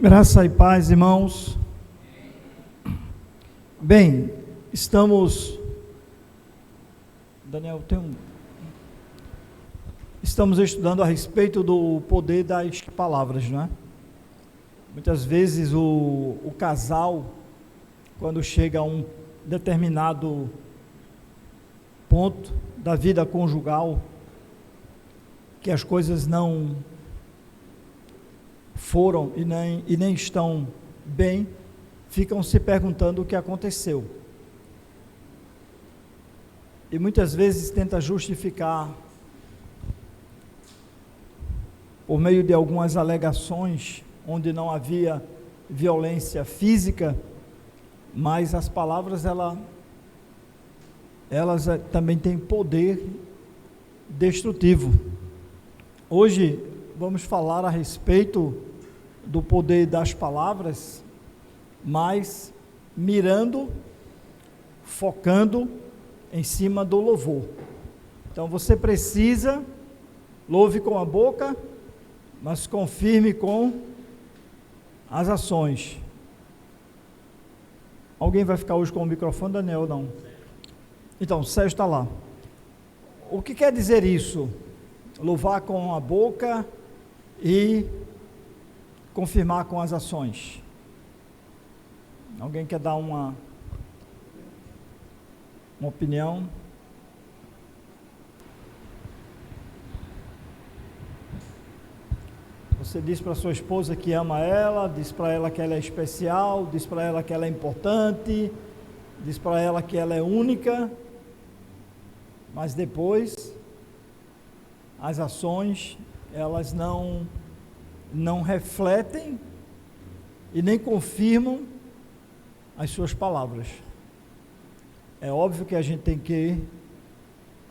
Graça e paz, irmãos. Bem, Daniel, estamos estudando a respeito do poder das palavras, não é? Muitas vezes o casal, quando chega a um determinado ponto da vida conjugal, que as coisas não foram e nem estão bem, ficam se perguntando o que aconteceu. E muitas vezes tenta justificar por meio de algumas alegações onde não havia violência física, mas as palavras elas também têm poder destrutivo. Hoje vamos falar a respeito do poder das palavras, mas focando em cima do louvor. Então você precisa, louve com a boca, mas confirme com as ações. Alguém vai ficar hoje com o microfone, Daniel? Não. Então, o Sérgio está lá. O que quer dizer isso? Louvar com a boca e confirmar com as ações. Alguém quer dar uma opinião? Você diz para sua esposa que ama ela, diz para ela que ela é especial, diz para ela que ela é importante, diz para ela que ela é única, mas depois as ações, elas não refletem e nem confirmam as suas palavras. É óbvio que a gente tem que,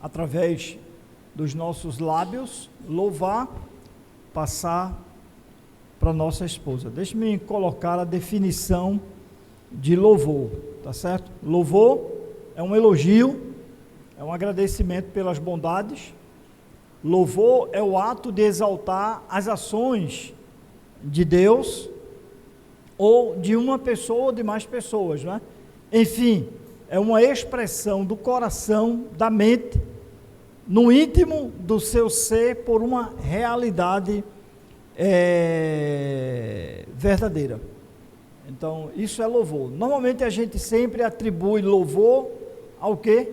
através dos nossos lábios, louvar, passar para nossa esposa. Deixe-me colocar a definição de louvor, tá certo? Louvor é um elogio, é um agradecimento pelas bondades. Louvor é o ato de exaltar as ações de Deus, ou de uma pessoa ou de mais pessoas, não é? Enfim, é uma expressão do coração, da mente, no íntimo do seu ser, por uma realidade verdadeira. Então, isso é louvor. Normalmente a gente sempre atribui louvor ao quê?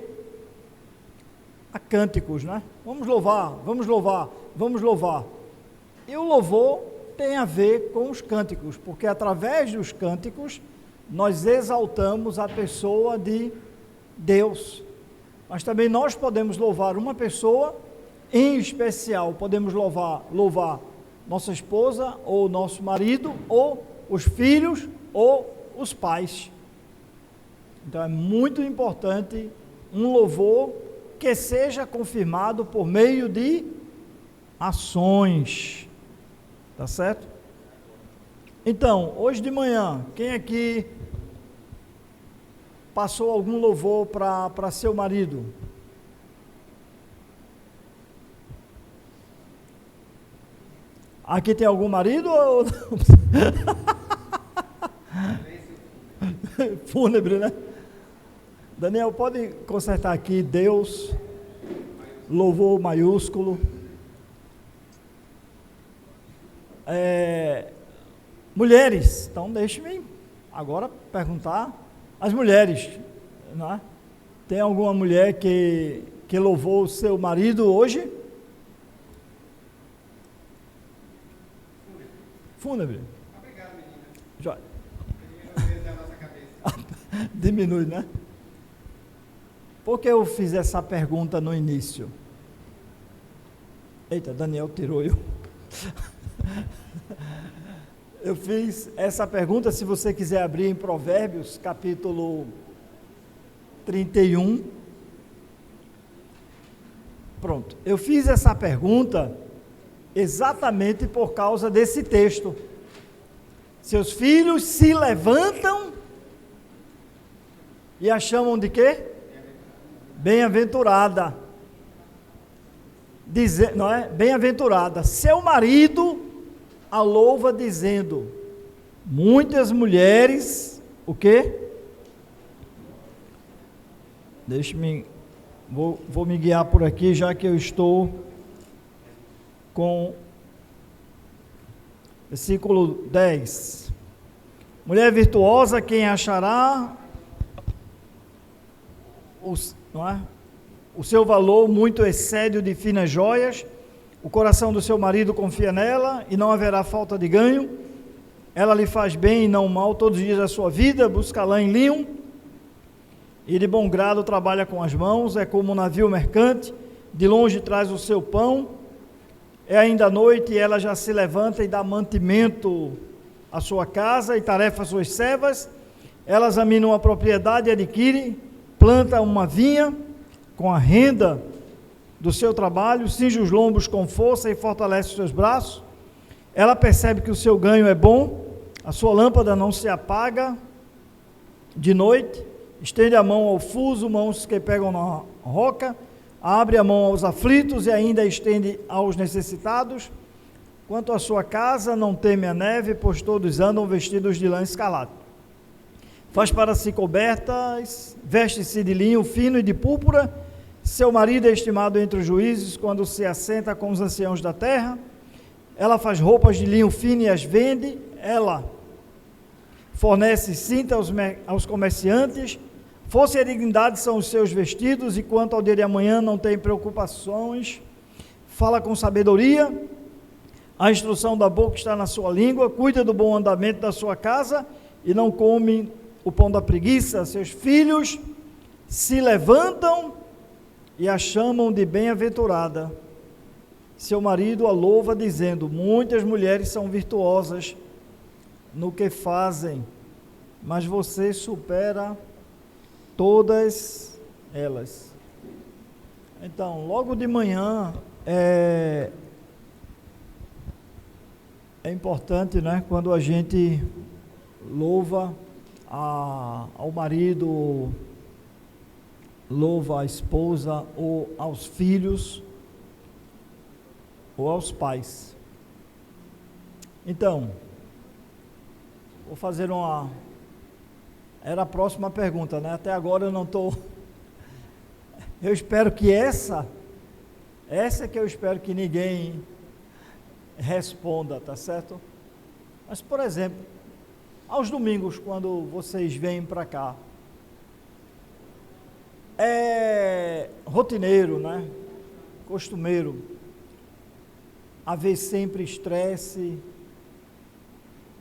A cânticos, né? Vamos louvar, vamos louvar, vamos louvar. E o louvor tem a ver com os cânticos, porque através dos cânticos nós exaltamos a pessoa de Deus. Mas também nós podemos louvar uma pessoa em especial, podemos louvar nossa esposa, ou nosso marido, ou os filhos, ou os pais. Então é muito importante um louvor que seja confirmado por meio de ações, tá certo? Então, hoje de manhã, quem aqui passou algum louvor para seu marido? Aqui tem algum marido ou não? Fúnebre, né? Daniel, pode consertar aqui, Deus, louvor maiúsculo. Mulheres, então deixe-me agora perguntar às mulheres, não é? Tem alguma mulher que louvou o seu marido hoje? Fúnebre. Obrigado, menina. Já. Da nossa cabeça. Diminui, né? Por que eu fiz essa pergunta no início? Eita, Daniel tirou eu. Eu fiz essa pergunta, se você quiser abrir em Provérbios, capítulo 31. Pronto. Eu fiz essa pergunta exatamente por causa desse texto. Seus filhos se levantam e a chamam de quê? Bem-aventurada. Não é? Bem-aventurada. Seu marido a louva dizendo: Muitas mulheres, o quê? Deixe-me, vou me guiar por aqui, já que eu estou com versículo 10. Mulher virtuosa, quem achará não é? O seu valor muito excede o de finas joias, o coração do seu marido confia nela e não haverá falta de ganho. Ela lhe faz bem e não mal todos os dias da sua vida, busca lã em linho e de bom grado trabalha com as mãos, é como um navio mercante, de longe traz o seu pão, é ainda noite e ela já se levanta e dá mantimento à sua casa e tarefa às suas servas. Ela examina uma propriedade e adquire, planta uma vinha com a renda do seu trabalho, cinge os lombos com força e fortalece os seus braços. Ela percebe que o seu ganho é bom, a sua lâmpada não se apaga de noite, estende a mão ao fuso, mãos que pegam na roca, abre a mão aos aflitos e ainda estende aos necessitados. Quanto à sua casa, não teme a neve, pois todos andam vestidos de lã escarlate. Faz para si cobertas, veste-se de linho fino e de púrpura. Seu marido é estimado entre os juízes quando se assenta com os anciãos da terra. Ela faz roupas de linho fino e as vende. Ela fornece cinta aos comerciantes. Força e dignidade são os seus vestidos, e quanto ao dia de amanhã não tem preocupações. Fala com sabedoria. A instrução da boca está na sua língua. Cuida do bom andamento da sua casa e não come o pão da preguiça. Seus filhos se levantam e a chamam de bem-aventurada. Seu marido a louva dizendo: muitas mulheres são virtuosas no que fazem, mas você supera todas elas. Então, logo de manhã é importante, né, quando a gente louva ao marido, louva a esposa, ou aos filhos, ou aos pais. Então, vou fazer era a próxima pergunta, né? Até agora eu não estou... Eu espero que essa que eu espero que ninguém responda, tá certo? Mas, por exemplo, aos domingos, quando vocês vêm para cá, é rotineiro, né? Costumeiro haver sempre estresse,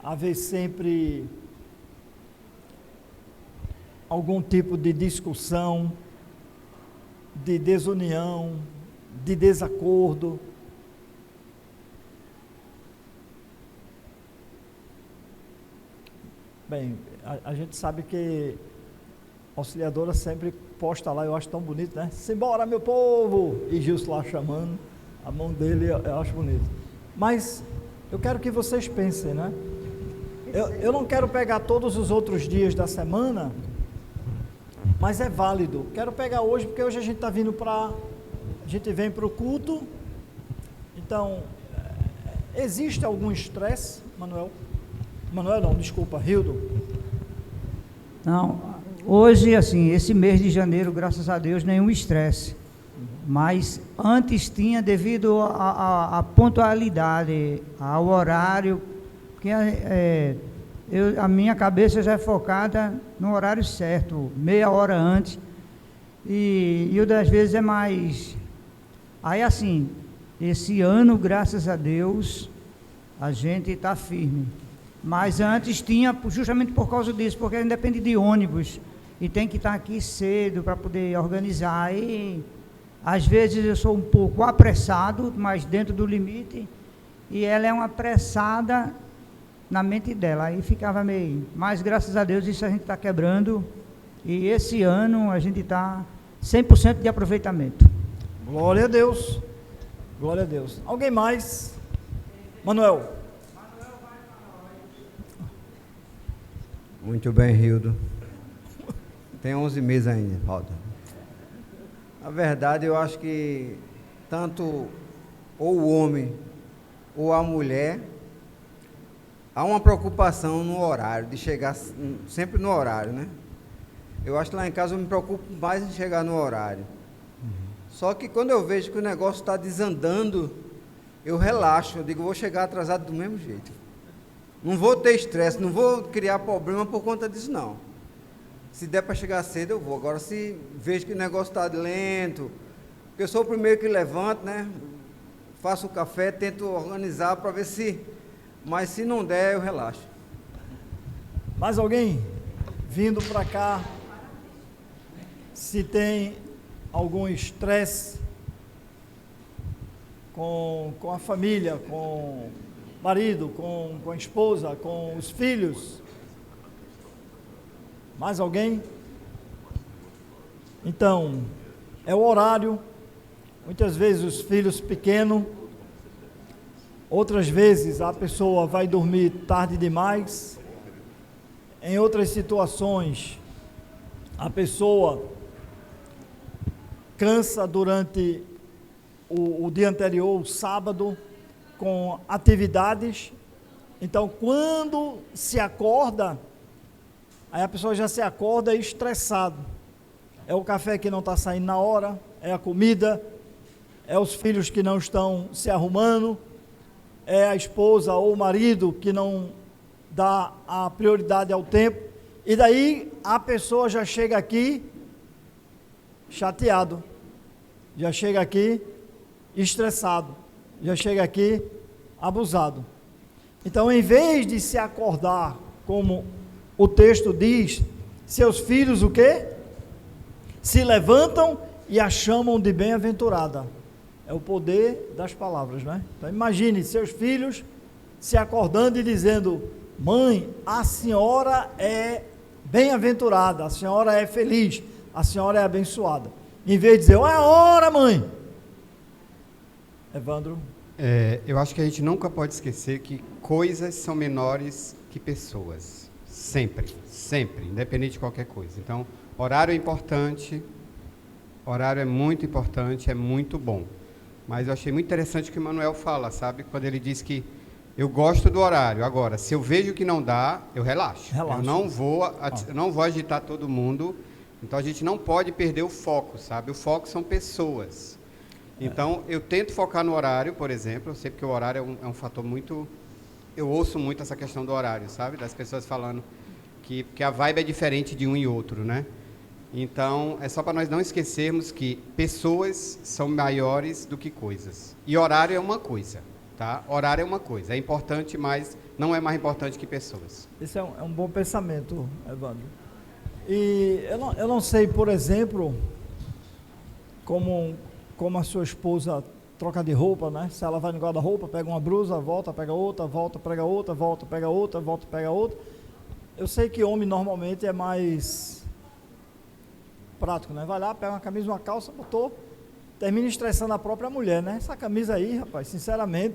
haver sempre algum tipo de discussão, de desunião, de desacordo. Bem, a gente sabe que a auxiliadora sempre posta lá, eu acho tão bonito, né? Simbora, meu povo! E Gilson lá chamando, a mão dele eu acho bonito. Mas eu quero que vocês pensem, né? Eu não quero pegar todos os outros dias da semana, mas é válido. Quero pegar hoje, porque hoje a gente está vindo a gente vem para o culto. Então, existe algum estresse, Manuel? Manuel não, desculpa, Rildo. Não, hoje, assim, esse mês de janeiro, graças a Deus, nenhum estresse. Mas antes tinha, devido à pontualidade, ao horário, porque a minha cabeça já é focada no horário certo, meia hora antes, e o das vezes é mais... Aí, assim, esse ano, graças a Deus, a gente está firme. Mas antes tinha, justamente por causa disso, porque depende de ônibus, e tem que estar aqui cedo para poder organizar. E às vezes eu sou um pouco apressado, mas dentro do limite, e ela é uma apressada na mente dela, aí ficava meio... Mas graças a Deus isso a gente está quebrando, e esse ano a gente está 100% de aproveitamento. Glória a Deus, glória a Deus. Alguém mais? Manuel. Muito bem, Rildo. Tem 11 meses ainda, falta. Na verdade, eu acho que tanto ou o homem ou a mulher há uma preocupação no horário, de chegar sempre no horário, né? Eu acho que lá em casa eu me preocupo mais em chegar no horário. Só que quando eu vejo que o negócio está desandando, eu relaxo, eu digo, vou chegar atrasado do mesmo jeito. Não vou ter estresse, não vou criar problema por conta disso, não. Se der para chegar cedo, eu vou. Agora, se vejo que o negócio está lento, porque eu sou o primeiro que levanto, né? Faço o café, tento organizar para ver se... Mas se não der, eu relaxo. Mais alguém vindo para cá? Se tem algum estresse com a família, com o marido, com a esposa, com os filhos? Mais alguém? Então, é o horário. Muitas vezes os filhos pequenos, outras vezes a pessoa vai dormir tarde demais. Em outras situações, a pessoa cansa durante o dia anterior, o sábado, com atividades. Então, quando se acorda, aí a pessoa já se acorda estressado. É o café que não está saindo na hora, é a comida, é os filhos que não estão se arrumando, é a esposa ou o marido que não dá a prioridade ao tempo. E daí a pessoa já chega aqui chateado, já chega aqui estressado, já chega aqui abusado. Então, em vez de se acordar, como o texto diz, seus filhos o quê? Se levantam e a chamam de bem-aventurada. É o poder das palavras, né? Então, imagine seus filhos se acordando e dizendo: mãe, a senhora é bem-aventurada, a senhora é feliz, a senhora é abençoada. Em vez de dizer, é a hora, mãe. Evandro? Eu acho que a gente nunca pode esquecer que coisas são menores que pessoas. Sempre, sempre, independente de qualquer coisa. Então, horário é importante, horário é muito importante, é muito bom. Mas eu achei muito interessante o que o Manuel fala, sabe? Quando ele diz que eu gosto do horário. Agora, se eu vejo que não dá, eu relaxo. Eu não vou agitar todo mundo. Então, a gente não pode perder o foco, sabe? O foco são pessoas. Então, eu tento focar no horário, por exemplo. Eu sei que o horário é um fator muito... Eu ouço muito essa questão do horário, sabe? Das pessoas falando que a vibe é diferente de um e outro, né? Então, é só para nós não esquecermos que pessoas são maiores do que coisas. E horário é uma coisa, tá? Horário é uma coisa. É importante, mas não é mais importante que pessoas. Esse é um bom pensamento, Evandro. E eu não sei, por exemplo, como a sua esposa troca de roupa, né? Se ela vai no guarda-roupa, pega uma blusa, volta, pega outra, volta, pega outra, volta, pega outra, volta, pega outra. Eu sei que homem normalmente é mais prático, né? Vai lá, pega uma camisa, uma calça, botou, termina estressando a própria mulher, né? Essa camisa aí, rapaz, sinceramente,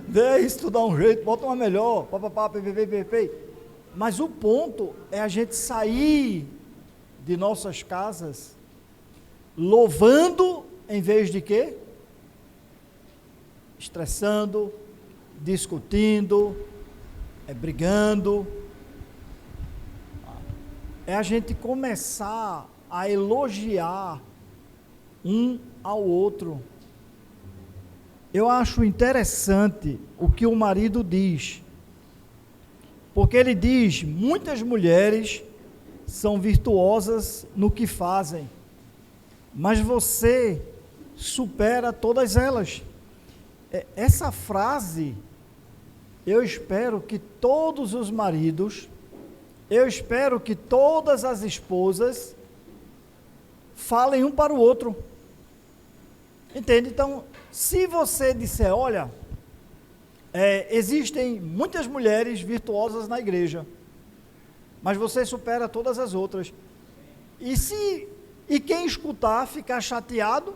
vê isso, tu dá um jeito, bota uma melhor, papapá, ppp. Mas o ponto é a gente sair de nossas casas louvando em vez de quê? Estressando, discutindo, brigando. É a gente começar a elogiar um ao outro. Eu acho interessante o que o marido diz, porque ele diz, muitas mulheres são virtuosas no que fazem, mas você supera todas elas. Essa frase, eu espero que todos os maridos, eu espero que todas as esposas falem um para o outro. Entende? Então, se você disser, olha, existem muitas mulheres virtuosas na igreja, mas você supera todas as outras. E quem escutar ficar chateado,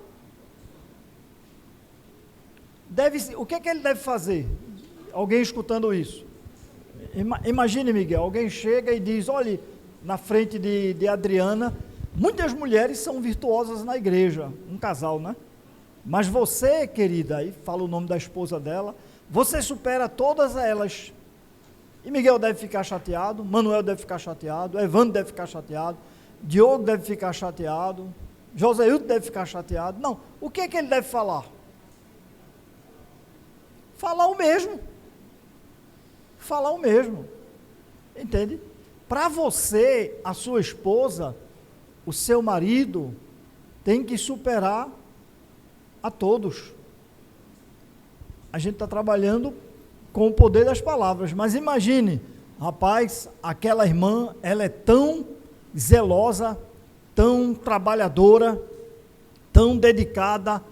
o que ele deve fazer? Alguém escutando isso. Imagine, Miguel, alguém chega e diz, olha, na frente de Adriana, muitas mulheres são virtuosas na igreja, um casal, né? Mas você, querida, aí fala o nome da esposa dela, você supera todas elas. E Miguel deve ficar chateado, Manuel deve ficar chateado, Evandro deve ficar chateado, Diogo deve ficar chateado, Joséildo deve ficar chateado. Não, o que é que ele deve falar? Falar o mesmo. Falar o mesmo. Entende? Para você, a sua esposa, o seu marido, tem que superar a todos. A gente está trabalhando com o poder das palavras, mas imagine, rapaz, aquela irmã, ela é tão zelosa, tão trabalhadora, tão dedicada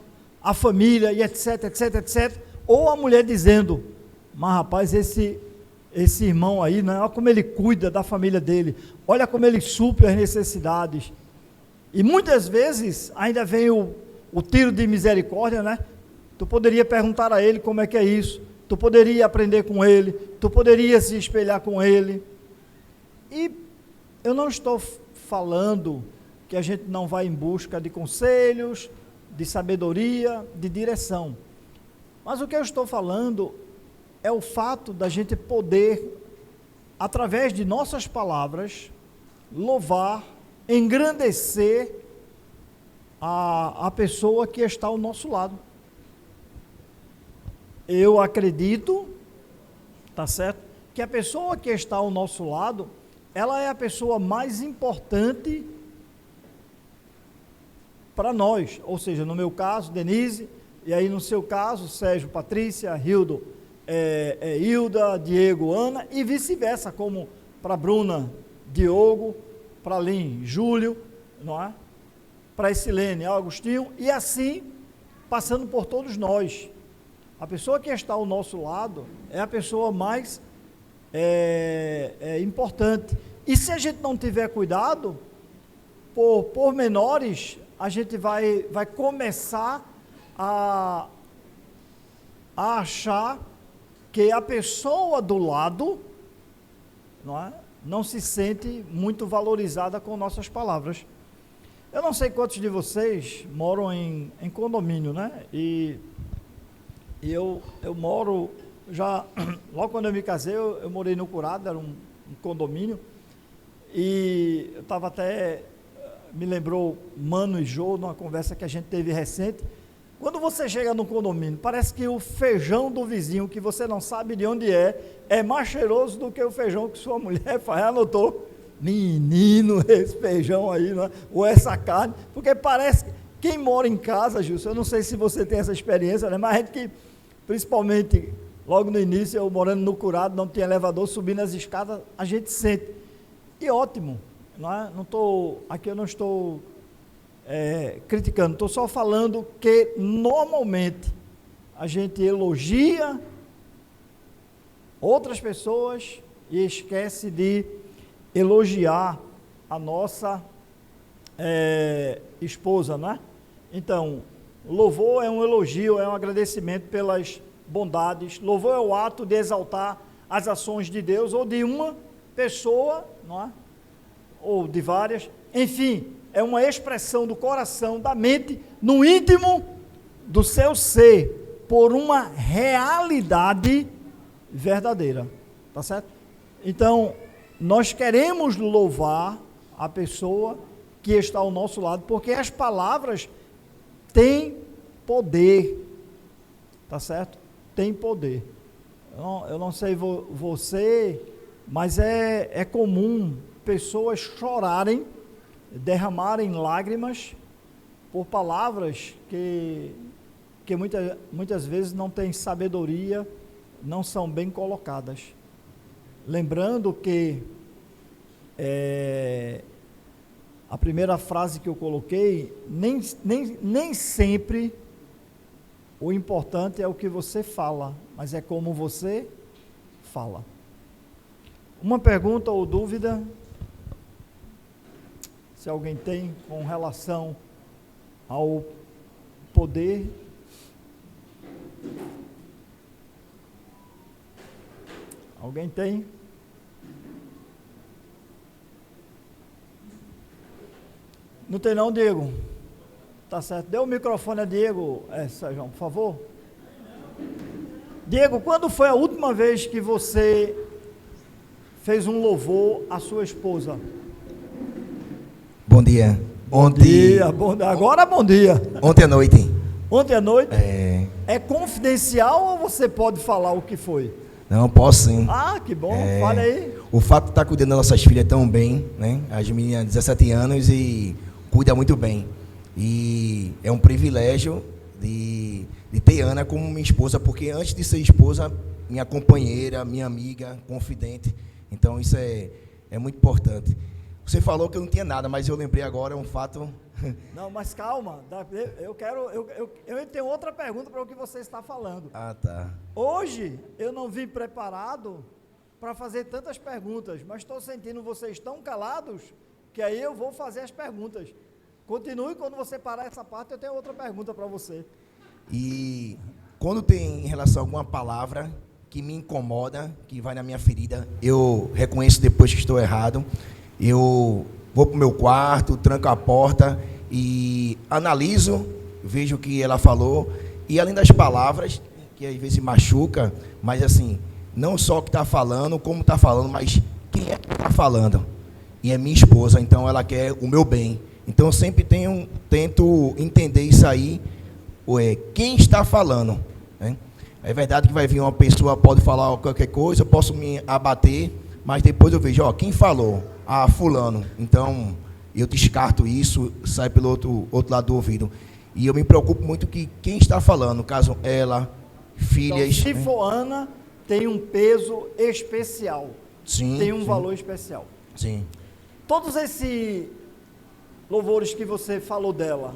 à família e etc, etc, etc, ou a mulher dizendo, mas rapaz, esse irmão aí, né, olha como ele cuida da família dele, olha como ele supre as necessidades, e muitas vezes ainda vem o tiro de misericórdia, né? Tu poderia perguntar a ele como é que é isso, tu poderia aprender com ele, tu poderia se espelhar com ele. E eu não estou falando que a gente não vai em busca de conselhos, de sabedoria, de direção. Mas o que eu estou falando é o fato da gente poder, através de nossas palavras, louvar, engrandecer a pessoa que está ao nosso lado. Eu acredito, tá certo, que a pessoa que está ao nosso lado, ela é a pessoa mais importante para nós, ou seja, no meu caso, Denise, e aí no seu caso, Sérgio, Patrícia, Hildo, Hilda, Diego, Ana, e vice-versa, como para Bruna, Diogo, para Lin, Júlio, não é? Para Essilene, Agostinho, e assim, passando por todos nós. A pessoa que está ao nosso lado é a pessoa mais importante. E se a gente não tiver cuidado, por pormenores, a gente vai começar a achar que a pessoa do lado não se sente muito valorizada com nossas palavras. Eu não sei quantos de vocês moram em condomínio, né? E eu moro já, logo quando eu me casei, eu morei no Curado, era um condomínio, e eu estava até, me lembrou Mano e Jô, numa conversa que a gente teve recente. Quando você chega no condomínio, parece que o feijão do vizinho, que você não sabe de onde é mais cheiroso do que o feijão que sua mulher faz. Anotou? Menino, esse feijão aí, né? Ou essa carne, porque parece, quem mora em casa, Gilson, eu não sei se você tem essa experiência, né? Mas a gente que, principalmente, logo no início, eu morando no Curado, não tinha elevador, subindo as escadas, a gente sente. E ótimo, não é? Aqui eu não estou criticando, estou só falando que normalmente a gente elogia outras pessoas e esquece de elogiar a nossa esposa, né? Então, louvor é um elogio, é um agradecimento pelas bondades, louvor é o ato de exaltar as ações de Deus ou de uma pessoa, não é? Ou de várias, enfim, é uma expressão do coração, da mente, no íntimo do seu ser, por uma realidade verdadeira, tá certo? Então, nós queremos louvar a pessoa que está ao nosso lado, porque as palavras têm poder, tá certo? Tem poder. Eu não sei você, mas é comum pessoas chorarem, derramarem lágrimas por palavras que muitas vezes não têm sabedoria, não são bem colocadas. Lembrando que a primeira frase que eu coloquei, nem sempre o importante é o que você fala, mas é como você fala. Uma pergunta ou dúvida, se alguém tem, com relação ao poder. Alguém tem? Não tem não, Diego? Tá certo. Dê o microfone a Diego, Sérgio, por favor. Diego, quando foi a última vez que você fez um louvor à sua esposa. Bom dia. Agora bom dia. Ontem à noite. Ontem à noite? É confidencial ou você pode falar o que foi? Não, posso sim. Ah, que bom, fala aí. O fato de estar cuidando das nossas filhas tão bem, né? As meninas 17 anos e cuida muito bem. E é um privilégio de ter Ana como minha esposa, porque antes de ser esposa, minha companheira, minha amiga, confidente. Então isso é muito importante. Você falou que eu não tinha nada, mas eu lembrei agora, é um fato... Não, mas calma, eu tenho outra pergunta para o que você está falando. Ah, tá. Hoje eu não vim preparado para fazer tantas perguntas, mas estou sentindo vocês tão calados que aí eu vou fazer as perguntas. Continue, quando você parar essa parte eu tenho outra pergunta para você. E quando tem em relação a alguma palavra que me incomoda, que vai na minha ferida, eu reconheço depois que estou errado, eu vou para o meu quarto, tranco a porta e analiso, vejo o que ela falou, e além das palavras, que às vezes machuca, mas assim, não só o que está falando, como está falando, mas quem é que está falando? E é minha esposa, então ela quer o meu bem. Então eu sempre tento entender isso aí, quem está falando, né? É verdade que vai vir uma pessoa, pode falar qualquer coisa, eu posso me abater, mas depois eu vejo, quem falou? Ah, fulano. Então, eu descarto isso, sai pelo outro lado do ouvido. E eu me preocupo muito que quem está falando, no caso ela, filhas... Então, se for Ana, tem um peso especial. Sim. Tem um valor especial. Sim. Todos esses louvores que você falou dela,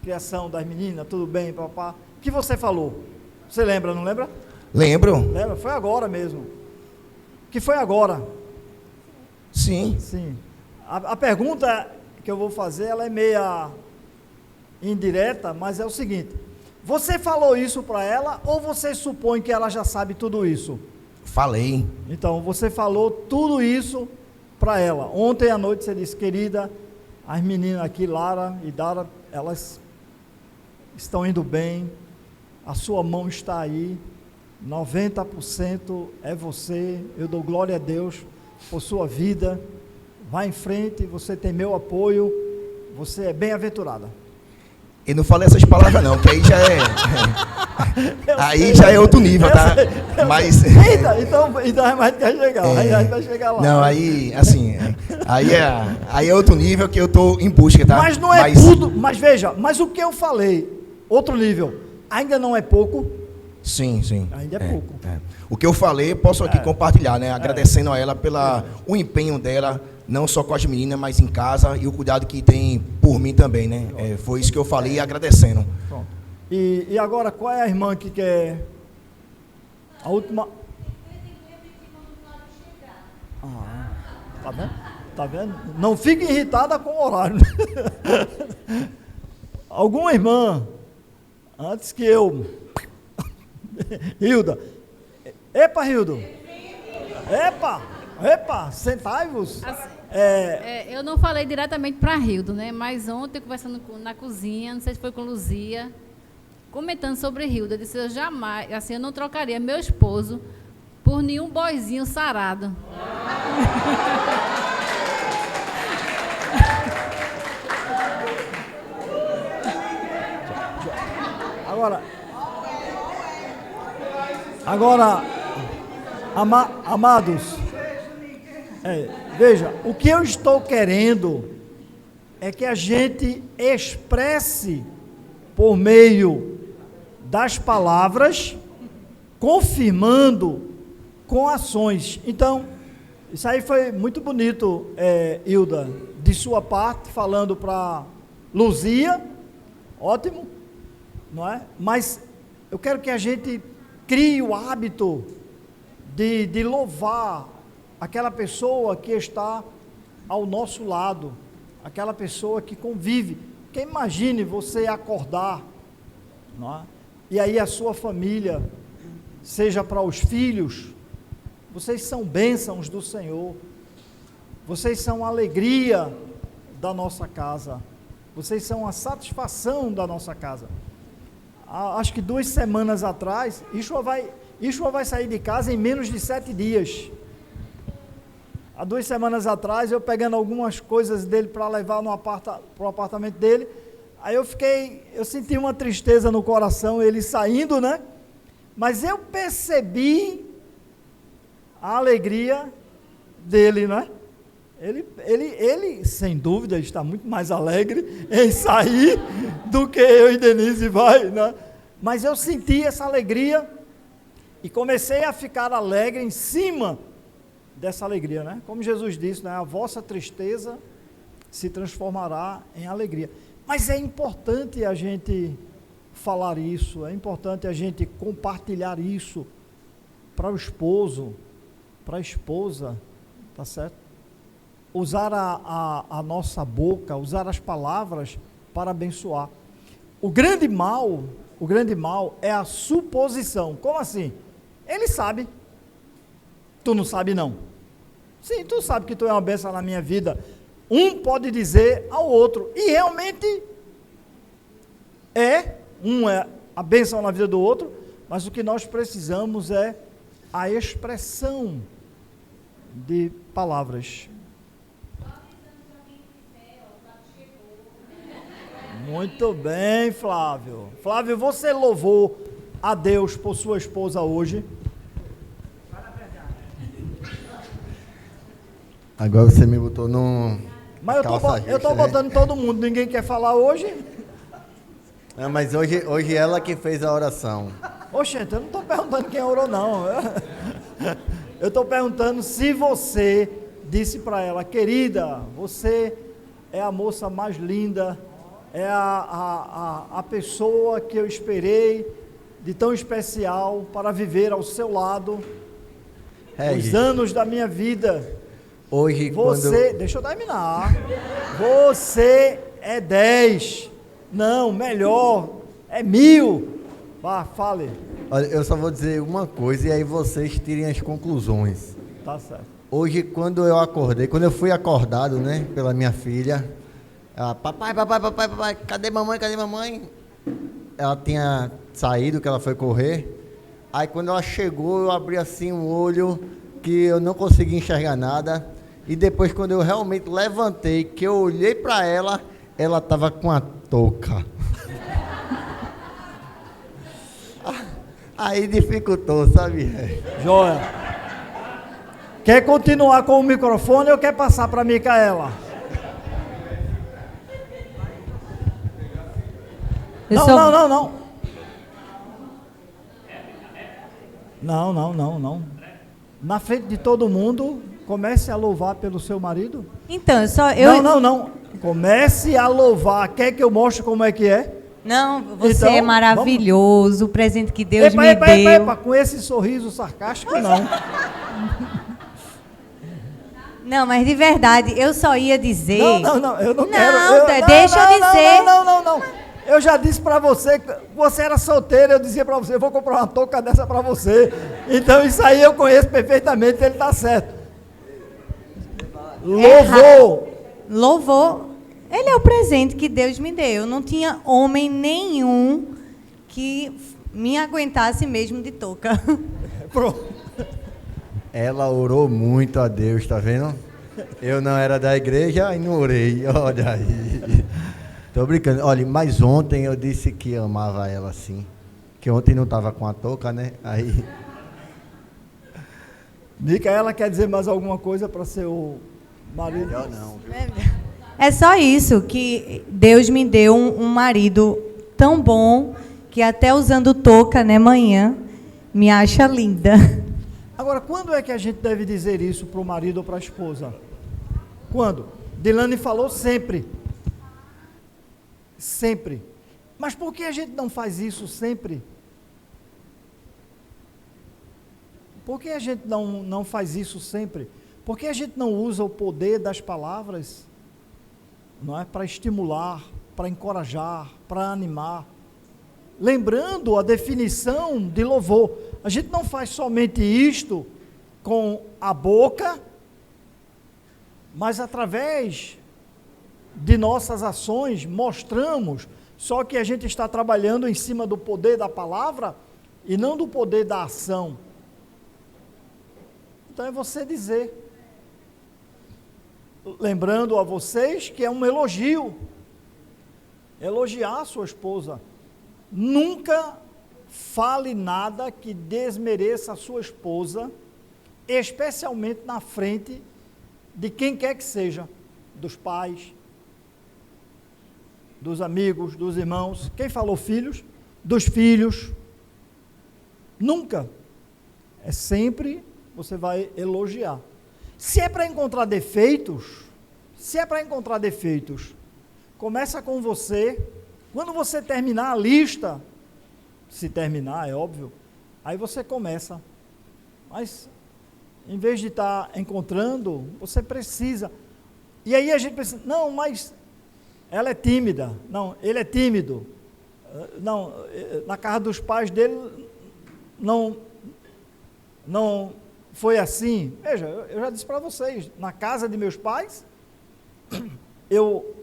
criação das meninas, tudo bem, papá, que você falou? Você lembra, não lembra? Lembro. Lembra? Foi agora mesmo. Que foi agora. Sim. Sim. A pergunta que eu vou fazer, ela é meia indireta, mas é o seguinte: você falou isso para ela ou você supõe que ela já sabe tudo isso? Falei. Então, você falou tudo isso para ela. Ontem à noite você disse, querida, as meninas aqui, Lara e Dara, elas estão indo bem, a sua mão está aí, 90% é você, eu dou glória a Deus por sua vida, vá em frente, você tem meu apoio, você é bem-aventurada. Eu não falei essas palavras não, que aí já aí já é outro nível, tá? Mas... Eita, então mais quer chegar, aí a gente vai chegar lá. Não, aí, assim, aí é outro nível que eu estou em busca, tá? Mas não é tudo, mas veja, mas o que eu falei, outro nível, ainda não é pouco? Sim, sim. Ainda é pouco. O que eu falei, posso aqui compartilhar, né? Agradecendo a ela o empenho dela, não só com as meninas, mas em casa, e o cuidado que tem por mim também, né? Foi isso que eu falei, agradecendo. Pronto. E agora, qual é a irmã que quer... A última... Tá vendo? Tá vendo? Não fique irritada com o horário. Alguma irmã, antes que eu... Hilda. Epa, Hildo. Epa, sentai-vos. Eu não falei diretamente para Hildo, né? Mas ontem, conversando na cozinha, não sei se foi com Luzia, comentando sobre Hildo, eu disse, eu jamais, assim, eu não trocaria meu esposo por nenhum boizinho sarado. Agora, amados, veja, o que eu estou querendo é que a gente expresse por meio das palavras, confirmando com ações. Então, isso aí foi muito bonito, Hilda, de sua parte, falando para Luzia, ótimo, não é? Mas eu quero que a gente crie o hábito de louvar aquela pessoa que está ao nosso lado, aquela pessoa que convive. Porque imagine você acordar, não é? E aí a sua família, seja para os filhos, vocês são bênçãos do Senhor, vocês são a alegria da nossa casa, vocês são a satisfação da nossa casa. Acho que 2 semanas atrás, Ishua vai sair de casa em menos de 7 dias. há 2 semanas atrás, eu pegando algumas coisas dele para levar para o apartamento dele, aí eu senti uma tristeza no coração, ele saindo, né? Mas eu percebi a alegria dele, né? Ele, sem dúvida, está muito mais alegre em sair do que eu e Denise vai, né? Mas eu senti essa alegria e comecei a ficar alegre em cima dessa alegria, né? Como Jesus disse, né? A vossa tristeza se transformará em alegria. Mas é importante a gente falar isso, é importante a gente compartilhar isso para o esposo, para a esposa, tá certo? Usar a nossa boca, usar as palavras para abençoar. O grande mal é a suposição. Como assim? Ele sabe. Tu não sabe não. Sim, tu sabe que tu é uma bênção na minha vida. Um pode dizer ao outro, e realmente um é a bênção na vida do outro, mas o que nós precisamos é a expressão de palavras. Muito bem, Flávio. Flávio, você louvou a Deus por sua esposa hoje? Agora você me botou no... Mas eu estou botando todo mundo, ninguém quer falar hoje? Não, mas hoje ela que fez a oração. Oxente, eu não estou perguntando quem orou, não. Eu estou perguntando se você disse para ela, querida, você é a moça mais linda, é a pessoa que eu esperei de tão especial para viver ao seu lado os anos da minha vida. Hoje, Deixa eu terminar. Você é 10. Não, melhor, é 1000. Vá, fale. Olha, eu só vou dizer uma coisa e aí vocês tirem as conclusões. Tá certo. Hoje, quando eu fui acordado, né, pela minha filha, ela, papai, cadê mamãe? Ela tinha saído, que ela foi correr. Aí quando ela chegou, eu abri assim um olho que eu não conseguia enxergar nada. E depois, quando eu realmente levantei, que eu olhei para ela estava com a touca. Aí dificultou, sabe? Joia. Quer continuar com o microfone ou quer passar para a Micaela? Não. Não. Na frente de todo mundo, comece a louvar pelo seu marido. Então, Não. Comece a louvar. Quer que eu mostre como é que é? Não, você Então, é maravilhoso, o presente que Deus me deu. Epa, com esse sorriso sarcástico, não. Não, mas de verdade, eu só ia dizer... Não, eu não quero. Deixa eu dizer... Não. Eu já disse para você que você era solteira, eu dizia para você, eu vou comprar uma touca dessa para você. Então isso aí eu conheço perfeitamente, ele está certo. Louvor. Ele é o presente que Deus me deu. Não tinha homem nenhum que me aguentasse mesmo de touca. Pronto. Ela orou muito a Deus, tá vendo? Eu não era da igreja e não orei, olha aí. Tô brincando. Olha, mas ontem eu disse que amava ela sim. Que ontem não estava com a touca, né? Aí... Micaela quer dizer mais alguma coisa para seu marido? Melhor não, viu? É só isso, que Deus me deu um marido tão bom que até usando touca, né, manhã, me acha linda. Agora, quando é que a gente deve dizer isso para o marido ou para a esposa? Quando? Dilane falou sempre. Sempre. Mas por que a gente não faz isso sempre? Por que a gente não faz isso sempre? Por que a gente não usa o poder das palavras, não é, para estimular, para encorajar, para animar? Lembrando a definição de louvor. A gente não faz somente isto com a boca, mas através de nossas ações mostramos, só que a gente está trabalhando em cima do poder da palavra e não do poder da ação. Então é você dizer, lembrando a vocês que é um elogio. Elogiar a sua esposa. Nunca fale nada que desmereça a sua esposa, especialmente na frente de quem quer que seja, dos pais, dos amigos, dos irmãos. Quem falou filhos? Dos filhos. Nunca. É sempre você vai elogiar. Se é para encontrar defeitos, começa com você. Quando você terminar a lista, se terminar, é óbvio, aí você começa. Mas, em vez de estar encontrando, você precisa. E aí a gente pensa, não, mas ela é tímida. Não, ele é tímido. Não, na casa dos pais dele, não foi assim. Veja, eu já disse para vocês, na casa de meus pais, eu,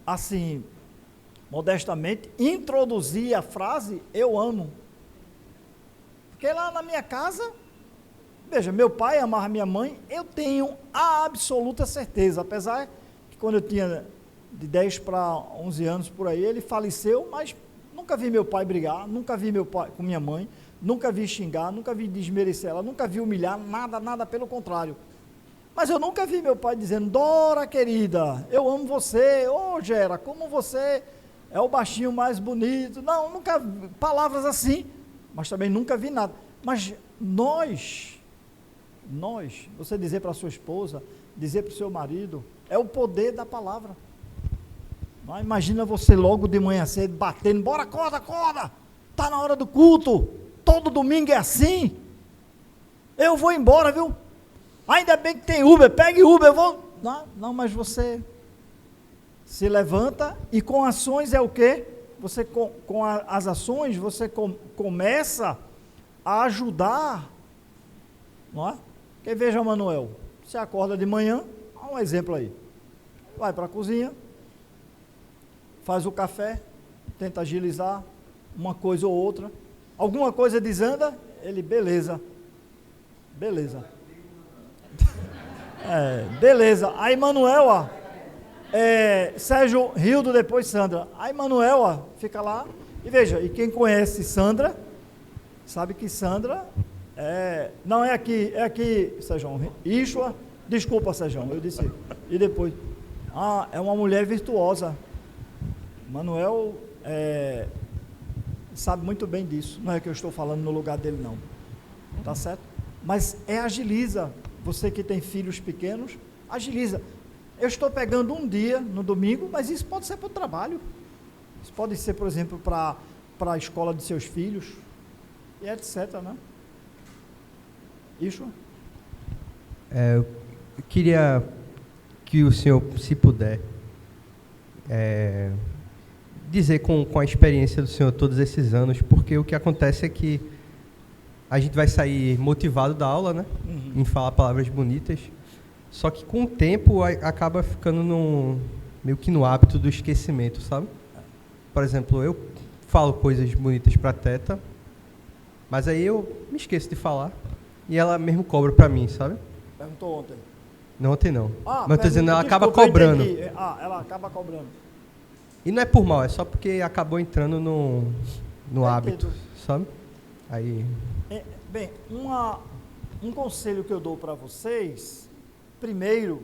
assim, modestamente, introduzi a frase, eu amo. Porque lá na minha casa, veja, meu pai amava minha mãe, eu tenho a absoluta certeza, apesar que quando eu tinha de 10 para 11 anos por aí, ele faleceu, mas nunca vi meu pai brigar, nunca vi meu pai com minha mãe, nunca vi xingar, nunca vi desmerecer ela, nunca vi humilhar, nada, pelo contrário. Mas eu nunca vi meu pai dizendo, Dora querida, eu amo você, ô Gera, como você é o baixinho mais bonito. Não, nunca vi palavras assim, mas também nunca vi nada. Mas nós, você dizer para a sua esposa, dizer para o seu marido, é o poder da palavra. Não, imagina você logo de manhã cedo batendo, bora, acorda, está na hora do culto, todo domingo é assim, eu vou embora, viu? Ainda bem que tem Uber, pegue Uber, eu vou. Não, mas você se levanta e com ações é o quê? Você com as ações, você começa a ajudar, não é? Porque veja, Manuel, você acorda de manhã, há um exemplo aí, vai para a cozinha, faz o café, tenta agilizar uma coisa ou outra, alguma coisa desanda, ele, beleza, beleza, aí Manuel, ó, Sérgio, Rildo, depois Sandra, aí Manuel, ó, fica lá, e veja, e quem conhece Sandra, sabe que Sandra, não é aqui, Sérgio, Ishua, desculpa, Sérgio, eu disse, e depois, é uma mulher virtuosa, Manuel sabe muito bem disso, não é que eu estou falando no lugar dele não, tá certo? Mas agiliza, você que tem filhos pequenos, agiliza. Eu estou pegando um dia no domingo, mas isso pode ser para o trabalho, isso pode ser, por exemplo, para a escola de seus filhos, e etc, né? Isso? Eu queria que o senhor, se puder, dizer com a experiência do senhor todos esses anos, porque o que acontece é que a gente vai sair motivado da aula, né? Em falar palavras bonitas, só que com o tempo acaba ficando meio que no hábito do esquecimento, sabe? Por exemplo, eu falo coisas bonitas para a Teta, mas aí eu me esqueço de falar e ela mesmo cobra para mim, sabe? Perguntou ontem. Não, ontem não. Mas eu tô dizendo, ela acaba cobrando. Ela acaba cobrando. E não é por mal, é só porque acabou entrando no hábito, sabe? Aí... Bem, um conselho que eu dou para vocês, primeiro,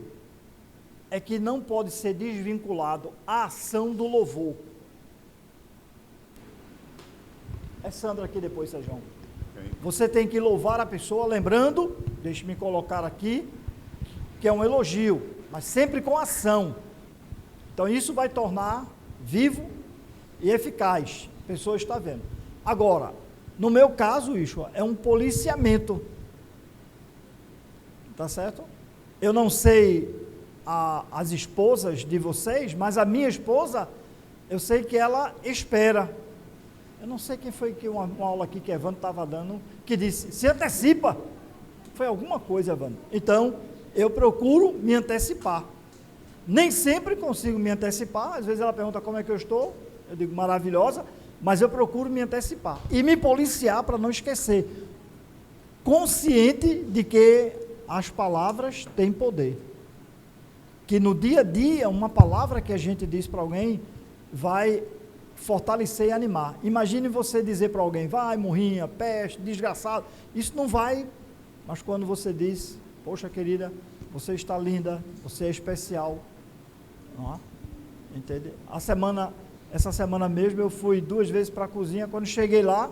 é que não pode ser desvinculado a ação do louvor. É Sandra aqui depois, Sérgio. Okay. Você tem que louvar a pessoa, lembrando, deixe-me colocar aqui, que é um elogio, mas sempre com ação. Então isso vai tornar vivo e eficaz. A pessoa está vendo. Agora, no meu caso, isso é um policiamento. Tá certo? Eu não sei as esposas de vocês, mas a minha esposa, eu sei que ela espera. Eu não sei quem foi que uma aula aqui que Evandro estava dando, que disse, se antecipa. Foi alguma coisa, Evandro. Então, eu procuro me antecipar. Nem sempre consigo me antecipar, às vezes ela pergunta como é que eu estou, eu digo maravilhosa, mas eu procuro me antecipar e me policiar para não esquecer, consciente de que as palavras têm poder. que no dia a dia, uma palavra que a gente diz para alguém vai fortalecer e animar. Imagine você dizer para alguém, vai, murrinha, peste, desgraçado. Isso não vai, mas quando você diz, poxa querida, você está linda, você é especial. Não é? Entende? Essa semana mesmo eu fui 2 vezes para a cozinha. Quando cheguei lá,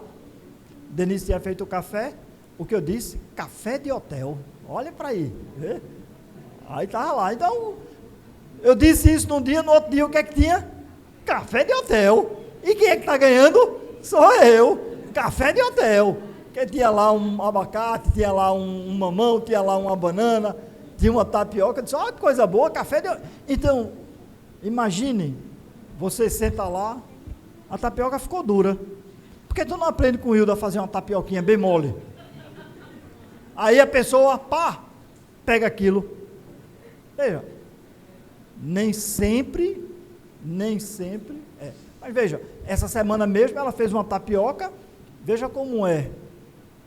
Denise tinha feito o café. O que eu disse? Café de hotel. Olha para aí. Vê? Aí estava lá. Então, eu disse isso num dia, no outro dia o que é que tinha? Café de hotel. E quem é que está ganhando? Sou eu. Café de hotel. Porque tinha lá um abacate, tinha lá um mamão, tinha lá uma banana, tinha uma tapioca. Eu disse, olha que coisa boa, café de hotel. Então, imagine, você senta lá, a tapioca ficou dura. Por que tu não aprende com o Hilda a fazer uma tapioquinha bem mole? Aí a pessoa, pá, pega aquilo. Veja, nem sempre é. Mas veja, essa semana mesmo ela fez uma tapioca, veja como é.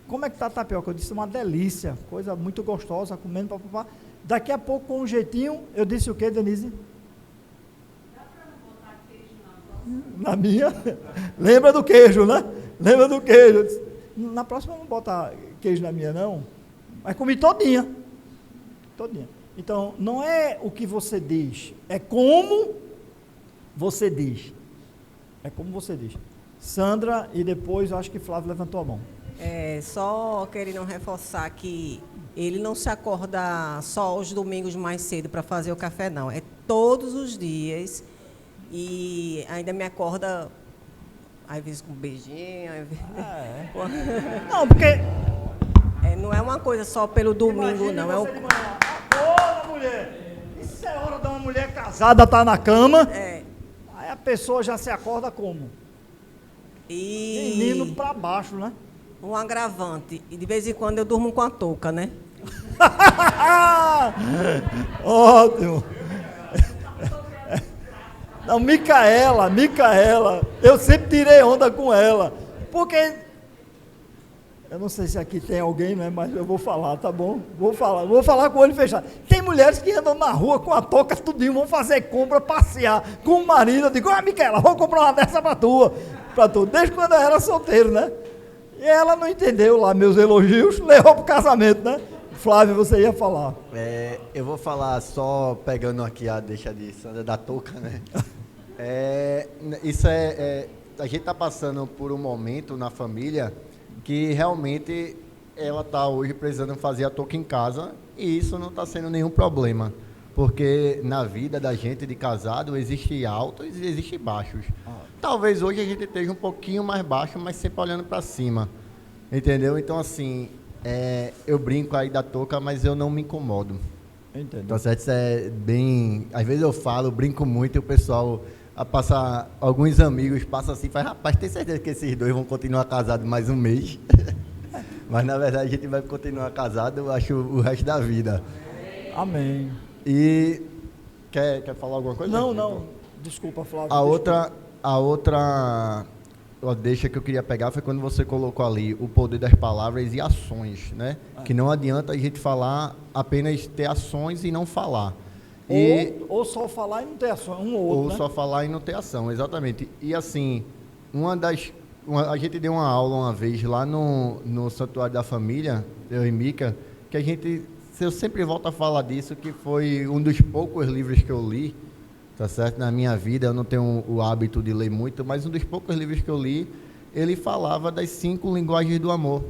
Como é que está a tapioca? Eu disse, uma delícia, coisa muito gostosa, comendo, papapá. Daqui a pouco, com um jeitinho, eu disse o quê, Denise? Dá para não botar queijo na minha? Lembra do queijo, né? Lembra do queijo. Eu disse, na próxima não bota queijo na minha, não. Mas comi todinha. Todinha. Então, não é o que você diz, é como você diz. É como você diz. Sandra, e depois acho que Flávio levantou a mão. Só querendo reforçar que ele não se acorda só os domingos mais cedo para fazer o café, não. É todos os dias. E ainda me acorda, às vezes com um beijinho. Às vezes... Não, porque... não é uma coisa só pelo domingo, Imagine não. Acorda, mulher! Isso é hora de uma mulher casada estar na cama. Aí a pessoa já se acorda como? Menino para baixo, né? Um agravante. E de vez em quando eu durmo com a touca, né? Ótimo. Não, Micaela, eu sempre tirei onda com ela, porque, eu não sei se aqui tem alguém, né, mas eu vou falar, tá bom? Vou falar com o olho fechado. Tem mulheres que andam na rua com a touca tudinho, vão fazer compra, passear com o marido. Eu digo, Micaela, vou comprar uma dessa para tu, desde quando eu era solteiro, né? E ela não entendeu lá meus elogios, levou pro casamento, né? Flávio, você ia falar. Eu vou falar só pegando aqui a deixa de Sandra da touca, né? A gente está passando por um momento na família que realmente ela está hoje precisando fazer a touca em casa e isso não está sendo nenhum problema. Porque na vida da gente de casado existe altos e existe baixos. Talvez hoje a gente esteja um pouquinho mais baixo, mas sempre olhando para cima. Entendeu? Então, assim, eu brinco aí da touca, mas eu não me incomodo. Entendo. Então, certo? Isso é bem... Às vezes eu falo, brinco muito e o pessoal passa... Alguns amigos passam assim, faz, rapaz, tem certeza que esses dois vão continuar casados mais um mês? Mas, na verdade, a gente vai continuar casado, eu acho, o resto da vida. Amém. E... Quer falar alguma coisa? Não. Desculpa, Flávio. A outra deixa que eu queria pegar foi quando você colocou ali o poder das palavras e ações, né? Que não adianta a gente falar, apenas ter ações e não falar. Ou só falar e não ter ação, ou só falar e não ter ação, exatamente. E assim, a gente deu uma aula uma vez lá no Santuário da Família, eu e Mica, que eu sempre volto a falar disso, que foi um dos poucos livros que eu li, tá certo? Na minha vida, eu não tenho o hábito de ler muito, mas um dos poucos livros que eu li, ele falava das 5 linguagens do amor.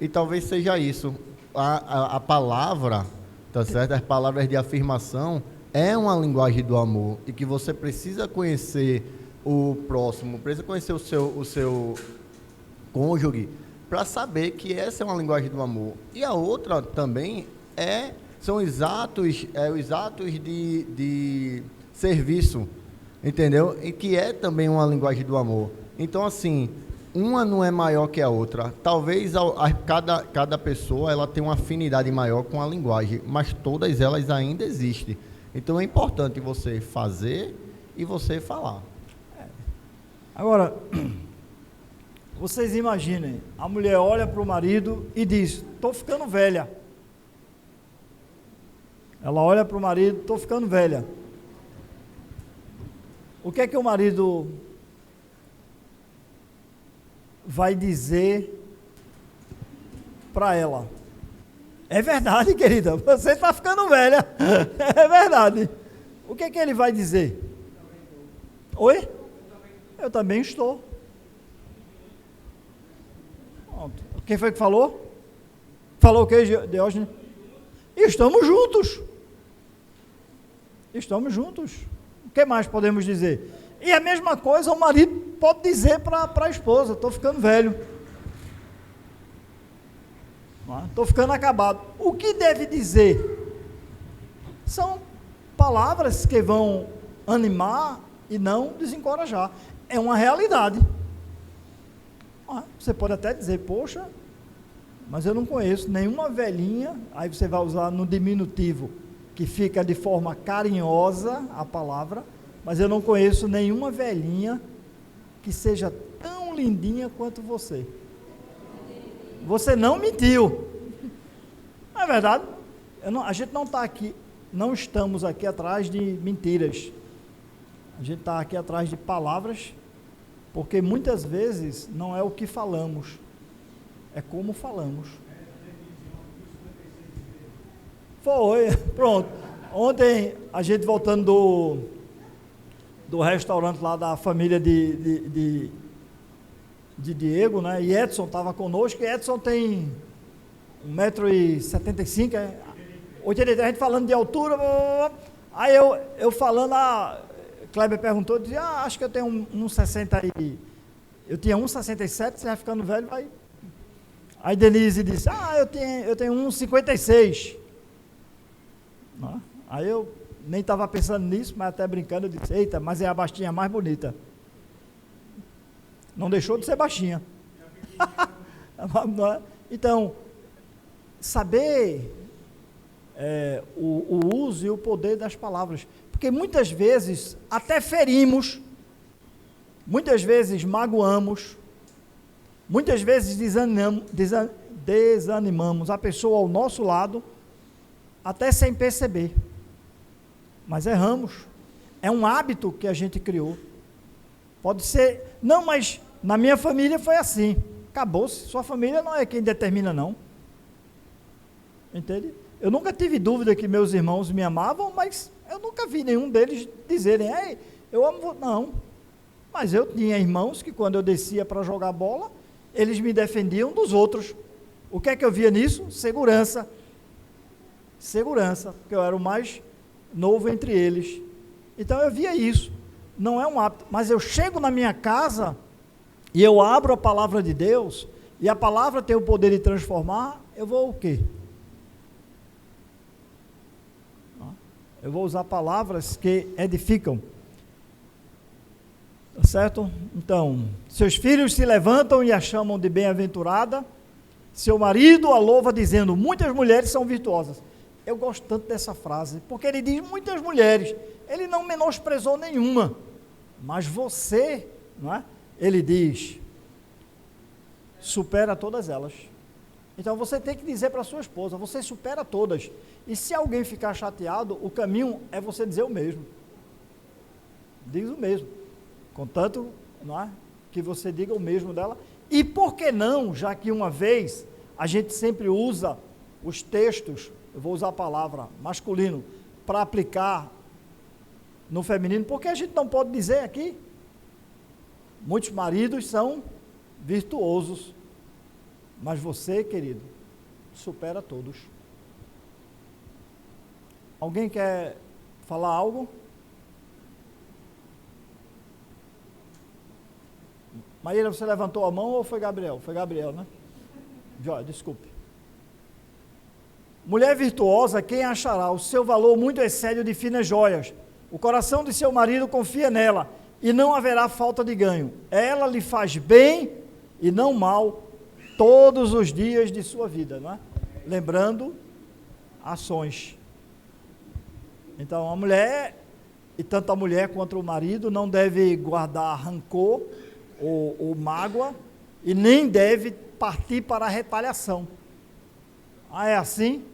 E talvez seja isso. A palavra, tá certo? As palavras de afirmação é uma linguagem do amor e que você precisa conhecer o próximo, precisa conhecer o seu cônjuge para saber que essa é uma linguagem do amor. E a outra também são os atos de serviço, entendeu? E que é também uma linguagem do amor. Então, assim, uma não é maior que a outra. Talvez cada pessoa ela tem uma afinidade maior com a linguagem, mas todas elas ainda existem. Então, é importante você fazer e você falar. Agora, vocês imaginem, a mulher olha para o marido e diz, estou ficando velha. Ela olha para o marido, estou ficando velha. O que é que o marido vai dizer para ela? É verdade, querida, você está ficando velha. É verdade. O que é que ele vai dizer? Oi? Eu também estou. Pronto. Quem foi que falou? Falou o que, Diógenes? Estamos juntos. Estamos juntos. O que mais podemos dizer? E a mesma coisa o marido pode dizer para a esposa: estou ficando velho. Estou ficando acabado. O que deve dizer? São palavras que vão animar e não desencorajar. É uma realidade. Você pode até dizer, poxa, mas eu não conheço nenhuma velhinha, aí você vai usar no diminutivo, que fica de forma carinhosa a palavra, mas eu não conheço nenhuma velhinha que seja tão lindinha quanto você. Você não mentiu. Não é verdade? A gente não está aqui, não estamos aqui atrás de mentiras. A gente está aqui atrás de palavras, porque muitas vezes não é o que falamos, é como falamos. Foi, pronto. Ontem, a gente voltando do restaurante lá da família de Diego, né? E Edson estava conosco, e Edson tem 1,75 m, 83, a gente falando de altura, aí eu falando, Kleber perguntou, dizia, acho que eu tenho 1,60 eu tinha 1,67, você vai ficando velho, vai. Aí Denise disse, eu tenho 1,56. Aí eu nem estava pensando nisso, mas até brincando, eu disse, eita, mas é a baixinha mais bonita. Não deixou de ser baixinha. Então, saber o uso e o poder das palavras. Porque muitas vezes até ferimos, muitas vezes magoamos, muitas vezes desanimamos a pessoa ao nosso lado, até sem perceber. Mas erramos. É um hábito que a gente criou. Pode ser, não, mas na minha família foi assim. Acabou-se. Sua família não é quem determina, não. Entende? Eu nunca tive dúvida que meus irmãos me amavam, mas eu nunca vi nenhum deles dizerem, ei, eu amo você. Não. Mas eu tinha irmãos que quando eu descia para jogar bola, eles me defendiam dos outros. O que é que eu via nisso? Segurança. Segurança, porque eu era o mais novo entre eles. Então eu via isso. Não é um hábito, mas eu chego na minha casa e eu abro a palavra de Deus, e a palavra tem o poder de transformar, eu vou o quê? Eu vou usar palavras que edificam. Tá certo? Então, seus filhos se levantam e a chamam de bem-aventurada, seu marido a louva dizendo, muitas mulheres são virtuosas. Eu gosto tanto dessa frase, porque ele diz muitas mulheres, ele não menosprezou nenhuma, mas você, não é? Ele diz, supera todas elas. Então você tem que dizer para a sua esposa, você supera todas, e se alguém ficar chateado, o caminho é você dizer o mesmo. Diz o mesmo, contanto, não é? Que você diga o mesmo dela, e por que não, já que uma vez, a gente sempre usa os textos, eu vou usar a palavra masculino, para aplicar no feminino, porque a gente não pode dizer aqui, muitos maridos são virtuosos, mas você, querido, supera todos. Alguém quer falar algo? Maíra, você levantou a mão ou foi Gabriel? Foi Gabriel, né? Desculpe. Mulher virtuosa, quem achará? O seu valor muito excede o de finas joias. O coração de seu marido confia nela, e não haverá falta de ganho. Ela lhe faz bem e não mal todos os dias de sua vida, não é? Lembrando ações. Então, a mulher, e tanto a mulher quanto o marido, não deve guardar rancor ou mágoa, e nem deve partir para a retaliação. É assim?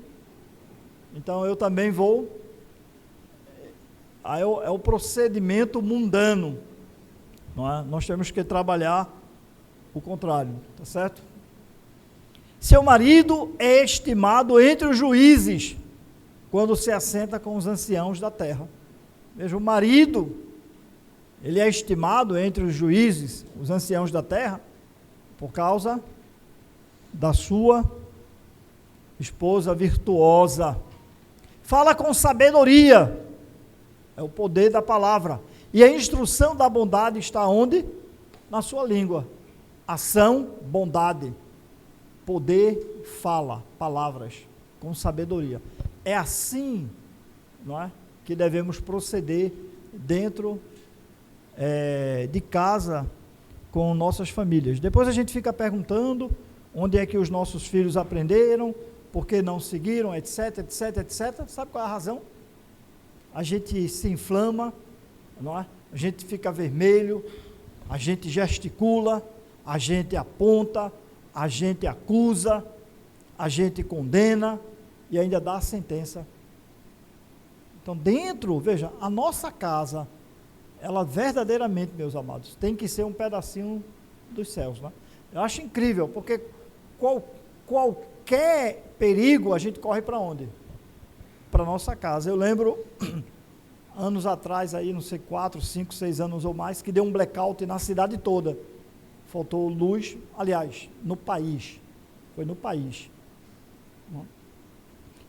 Então eu também vou. Aí é o procedimento mundano. Não é? Nós temos que trabalhar o contrário, tá certo? Seu marido é estimado entre os juízes quando se assenta com os anciãos da terra. Veja, o marido, ele é estimado entre os juízes, os anciãos da terra, por causa da sua esposa virtuosa. Fala com sabedoria, é o poder da palavra. E a instrução da bondade está onde? Na sua língua. Ação, bondade. Poder, fala, palavras, com sabedoria. É assim, não é, que devemos proceder dentro de casa com nossas famílias. Depois a gente fica perguntando onde é que os nossos filhos aprenderam, por que não seguiram, etc, etc, etc. Sabe qual é a razão? A gente se inflama, não é? A gente fica vermelho, a gente gesticula, a gente aponta, a gente acusa, a gente condena e ainda dá a sentença. Então, dentro, veja, a nossa casa, ela verdadeiramente, meus amados, tem que ser um pedacinho dos céus, né? Eu acho incrível, porque qualquer perigo a gente corre para onde? Para a nossa casa. Eu lembro, anos atrás, aí, não sei, 4, 5, 6 anos ou mais, que deu um blackout na cidade toda. Faltou luz, aliás, no país. Foi no país.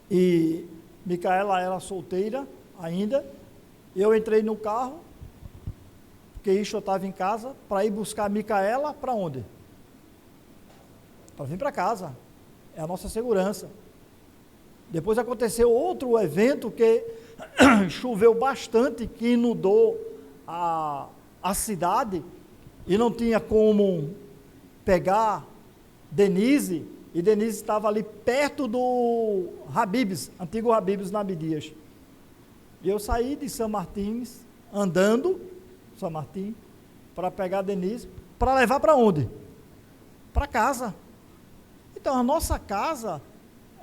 E Micaela era solteira ainda. Eu entrei no carro, porque Isho estava em casa, para ir buscar Micaela para onde? Para vir para casa. É a nossa segurança. Depois aconteceu outro evento que choveu bastante, que inundou a cidade, e não tinha como pegar Denise, e Denise estava ali perto do Habib's, antigo Habib's na Abdias. E eu saí de São Martins, andando, São Martim, para pegar Denise, para levar para onde? Para casa. Então, a nossa casa,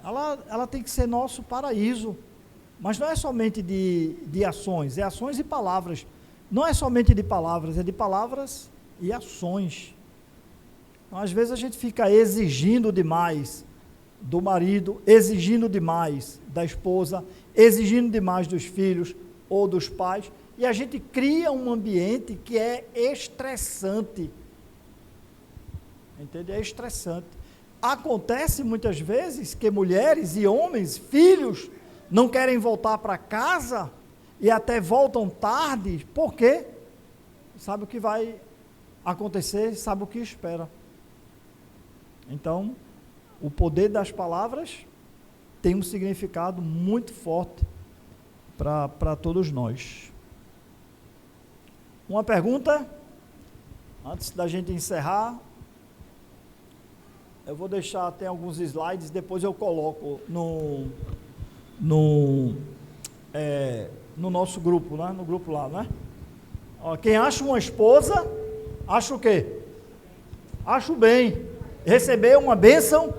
ela tem que ser nosso paraíso, mas não é somente de ações, é ações e palavras. Não é somente de palavras, é de palavras e ações. Então, às vezes a gente fica exigindo demais do marido, exigindo demais da esposa, exigindo demais dos filhos ou dos pais, e a gente cria um ambiente que é estressante. Entende? É estressante. Acontece muitas vezes que mulheres e homens, filhos, não querem voltar para casa e até voltam tarde, por quê? Sabe o que vai acontecer, sabe o que espera. Então, o poder das palavras tem um significado muito forte para todos nós. Uma pergunta, antes da gente encerrar, eu vou deixar, tem alguns slides, depois eu coloco no nosso grupo, né? No grupo lá, né? Ó, quem acha uma esposa, acha o quê? Acha o bem. Receber uma bênção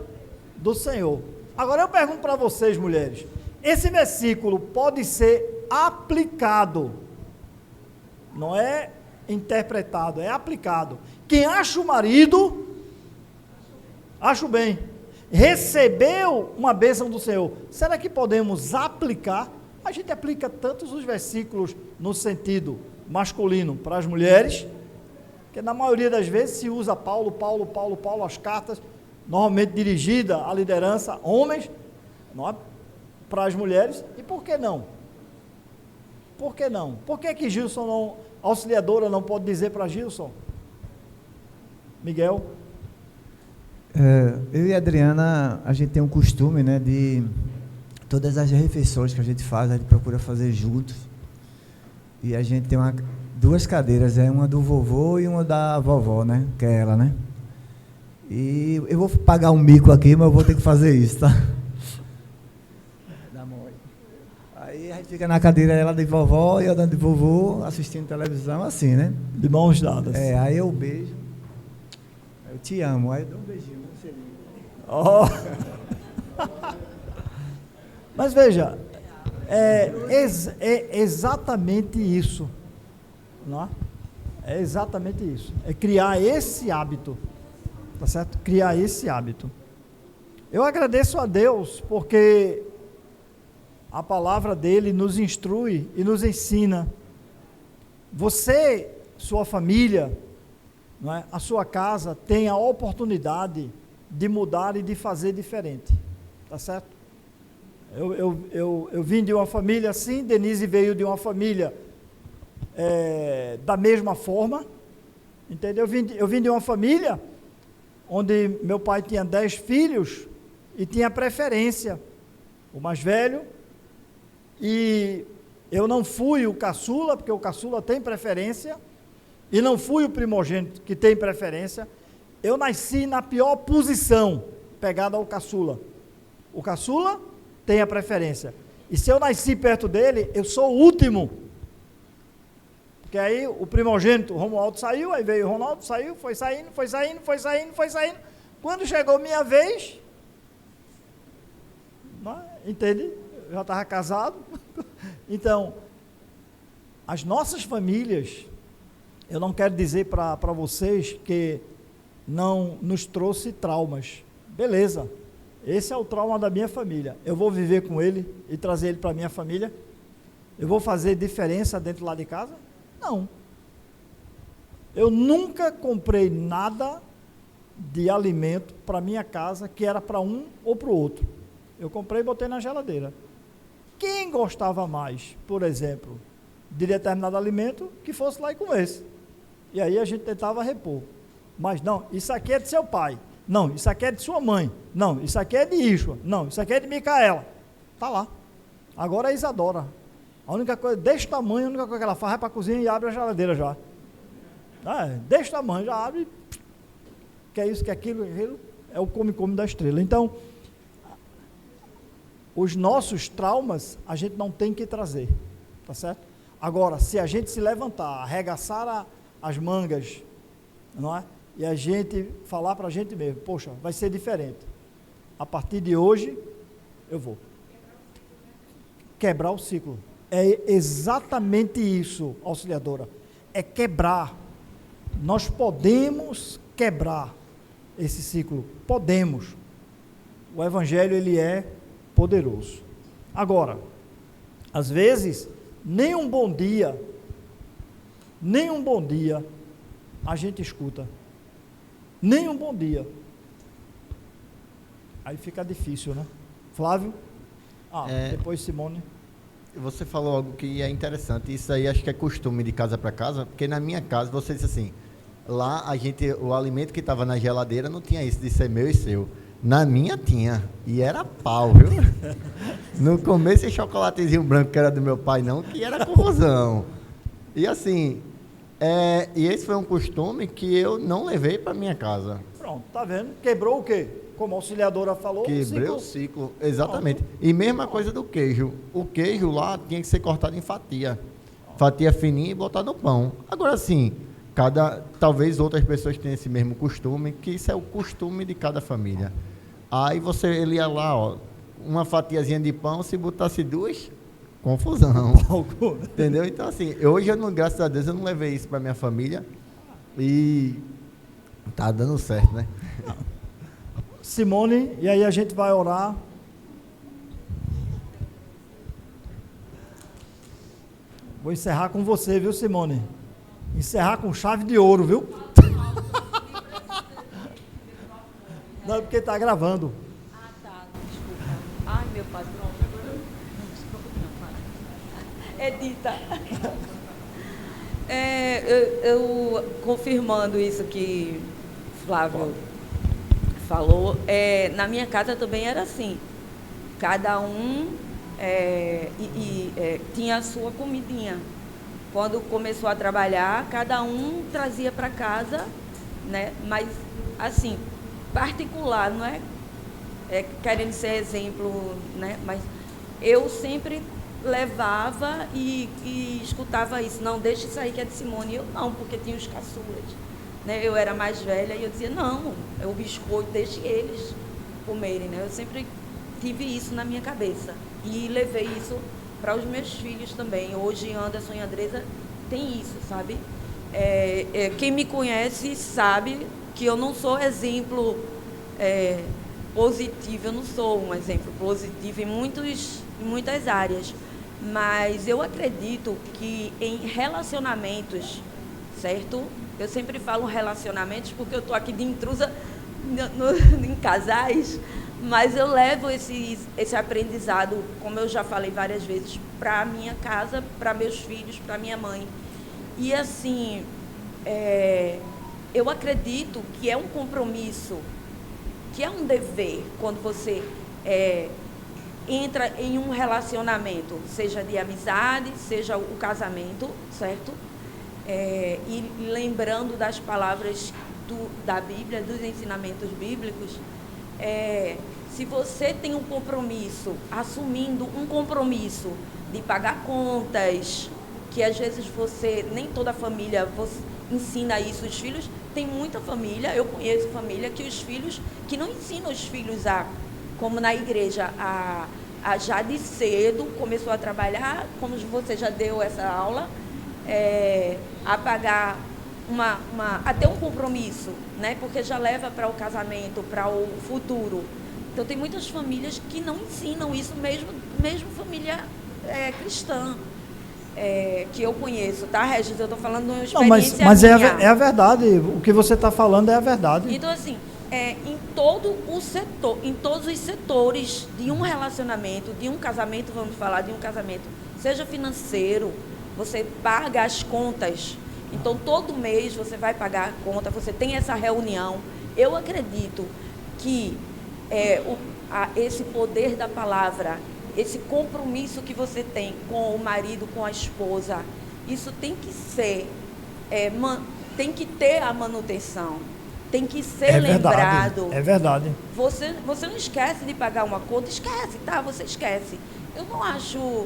do Senhor. Agora eu pergunto para vocês, mulheres, esse versículo pode ser aplicado, não é interpretado, é aplicado. Quem acha o marido, acha o bem. Recebeu uma bênção do Senhor. Será que podemos aplicar? A gente aplica tantos os versículos no sentido masculino para as mulheres, que na maioria das vezes se usa Paulo, as cartas, normalmente dirigida à liderança, homens, não é? Para as mulheres, e por que não? Por que não? Por que Gilson não, auxiliadora, não pode dizer para Gilson? Miguel? Eu e a Adriana, a gente tem um costume, né, de todas as refeições que a gente faz, a gente procura fazer juntos, e a gente tem duas cadeiras, uma do vovô e uma da vovó, né, que é ela, né, e eu vou pagar um mico aqui, mas eu vou ter que fazer isso, tá? Aí a gente fica na cadeira, ela de vovó e eu de vovô, assistindo televisão, assim, né? De mãos dadas. Aí eu beijo, eu te amo, aí eu dou um beijinho, Oh. Mas veja, é exatamente isso. Não é? É exatamente isso. É criar esse hábito. Tá certo? Criar esse hábito. Eu agradeço a Deus porque a palavra dele nos instrui e nos ensina. Você, sua família, não é? A sua casa tem a oportunidade de mudar e de fazer diferente. Tá certo? Eu vim de uma família assim, Denise veio de uma família da mesma forma, entendeu? Eu vim de uma família onde meu pai tinha 10 filhos e tinha preferência, o mais velho, e eu não fui o caçula, porque o caçula tem preferência, e não fui o primogênito, que tem preferência. Eu nasci na pior posição, pegada ao caçula. O caçula tem a preferência, e se eu nasci perto dele, eu sou o último, porque aí o primogênito, o Romualdo saiu, aí veio o Ronaldo, saiu, foi saindo, quando chegou minha vez, entende? Eu já estava casado. Então, as nossas famílias, eu não quero dizer para vocês que não nos trouxe traumas, beleza, esse é o trauma da minha família, eu vou viver com ele e trazer ele para a minha família, eu vou fazer diferença dentro lá de casa? Não. Eu nunca comprei nada de alimento para minha casa que era para um ou para o outro. Eu comprei e botei na geladeira. Quem gostava mais, por exemplo, de determinado alimento, que fosse lá e comesse. E aí a gente tentava repor. Mas não, isso aqui é de seu pai. Não, isso aqui é de sua mãe. Não, isso aqui é de Ishua. Não, isso aqui é de Micaela. Está lá. Agora é Isadora. A única coisa, desse tamanho, a única coisa que ela faz é para a cozinha e abre a geladeira já. Desse tamanho, já abre, que é isso, que é aquilo, é o come-come da estrela. Então, os nossos traumas, a gente não tem que trazer, tá certo? Agora, se a gente se levantar, arregaçar as mangas, não é? E a gente falar para a gente mesmo, poxa, vai ser diferente. A partir de hoje, eu vou. Quebrar o ciclo. É exatamente isso, auxiliadora. É quebrar. Nós podemos quebrar esse ciclo. Podemos. O Evangelho, ele é poderoso. Agora, às vezes, nem um bom dia a gente escuta. Nem um bom dia. Aí fica difícil, né? Flávio? Depois Simone. Você falou algo que é interessante, isso aí acho que é costume de casa para casa, porque na minha casa você disse assim, lá o alimento que estava na geladeira não tinha isso de ser meu e seu. Na minha tinha, e era pau, viu? No começo esse chocolatezinho branco que era do meu pai não, que era confusão. E assim, e esse foi um costume que eu não levei para minha casa. Pronto, tá vendo? Quebrou o quê? Como a auxiliadora falou, quebrei o ciclo, exatamente. E mesma coisa do queijo. O queijo lá tinha que ser cortado em fatia. Fatia fininha e botar no pão. Agora sim, talvez outras pessoas tenham esse mesmo costume, que isso é o costume de cada família. Aí ele ia lá, uma fatiazinha de pão, se botasse duas, confusão. Entendeu? Então assim, hoje graças a Deus eu não levei isso para minha família e tá dando certo, né? Simone, e aí a gente vai orar. Vou encerrar com você, viu, Simone? Encerrar com chave de ouro, viu? Não, é porque está gravando. Ah, tá. Desculpa. Ai, meu pai, pronto. Não se preocupe, não, para. Edita. Eu confirmando isso que Flávio falou, na minha casa também era assim. Cada um tinha a sua comidinha. Quando começou a trabalhar, cada um trazia para casa, né? Mas, assim, particular, não é querendo ser exemplo, né? Mas eu sempre levava e escutava isso. Não, deixa isso aí que é de Simone. Eu não, porque tinha os caçulas. Né? Eu era mais velha e eu dizia, não, o biscoito, deixe eles comerem. Né? Eu sempre tive isso na minha cabeça e levei isso para os meus filhos também. Hoje, Anderson e Andresa tem isso, sabe? Quem me conhece sabe que eu não sou exemplo positivo, eu não sou um exemplo positivo em muitas áreas, mas eu acredito que em relacionamentos, certo? Eu sempre falo relacionamentos porque eu estou aqui de intrusa em casais, mas eu levo esse aprendizado, como eu já falei várias vezes, para a minha casa, para meus filhos, para minha mãe. E assim, eu acredito que é um compromisso, que é um dever, quando você entra em um relacionamento, seja de amizade, seja o casamento, certo? E lembrando das palavras da Bíblia, dos ensinamentos bíblicos, se você tem um compromisso, assumindo um compromisso de pagar contas, que às vezes nem toda família ensina isso, os filhos, tem muita família, eu conheço família que os filhos, que não ensinam os filhos como na igreja, já de cedo, começou a trabalhar, como você já deu essa aula, a pagar até um compromisso, né? Porque já leva para o casamento, para o futuro. Então tem muitas famílias que não ensinam isso, mesmo família cristã, que eu conheço, tá, Regis? Eu estou falando de uma experiência mas minha. É a verdade, o que você está falando é a verdade. Então, assim, em todo o setor, em todos os setores de um relacionamento, de um casamento, vamos falar de um casamento, seja financeiro, você paga as contas. Então, todo mês você vai pagar a conta, você tem essa reunião. Eu acredito que esse poder da palavra, esse compromisso que você tem com o marido, com a esposa, isso tem que ser, tem que ter a manutenção, tem que ser lembrado. É verdade. Você não esquece de pagar uma conta, esquece, tá? Você esquece. Eu não acho,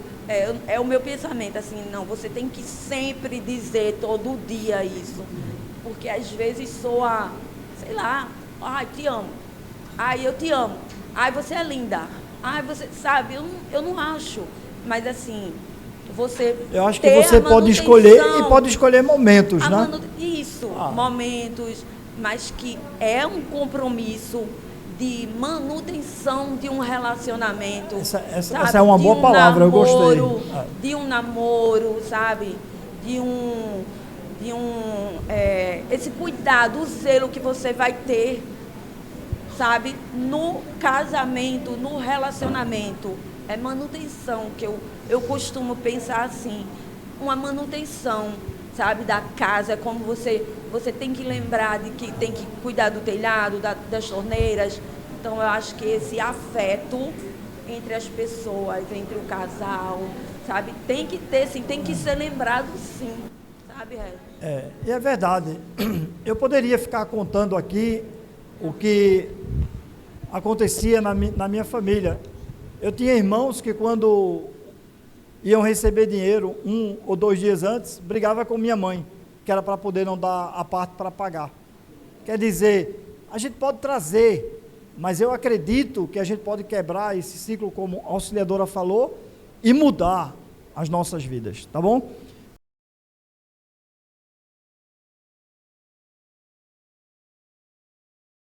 é o meu pensamento, assim, não, você tem que sempre dizer todo dia isso, porque às vezes soa, sei lá, ai, te amo, ai, eu te amo, ai, você é linda, ai, você, sabe, eu não acho, mas assim, você eu acho que você pode escolher e pode escolher momentos, né? Isso, momentos, mas que é um compromisso de manutenção de um relacionamento. Essa é uma boa palavra, eu gostei. De um namoro, sabe? Esse cuidado, o zelo que você vai ter, sabe? No casamento, no relacionamento. É manutenção, que eu costumo pensar assim, uma manutenção, sabe, da casa, como você tem que lembrar de que tem que cuidar do telhado, das torneiras. Então, eu acho que esse afeto entre as pessoas, entre o casal, sabe, tem que ter, sim, tem que ser lembrado, sim, sabe, Regis? E é verdade. Eu poderia ficar contando aqui o que acontecia na minha família. Eu tinha irmãos que, quando iam receber dinheiro 1 ou 2 dias antes, brigava com minha mãe, que era para poder não dar a parte para pagar. Quer dizer, a gente pode trazer, mas eu acredito que a gente pode quebrar esse ciclo, como a auxiliadora falou, e mudar as nossas vidas, tá bom?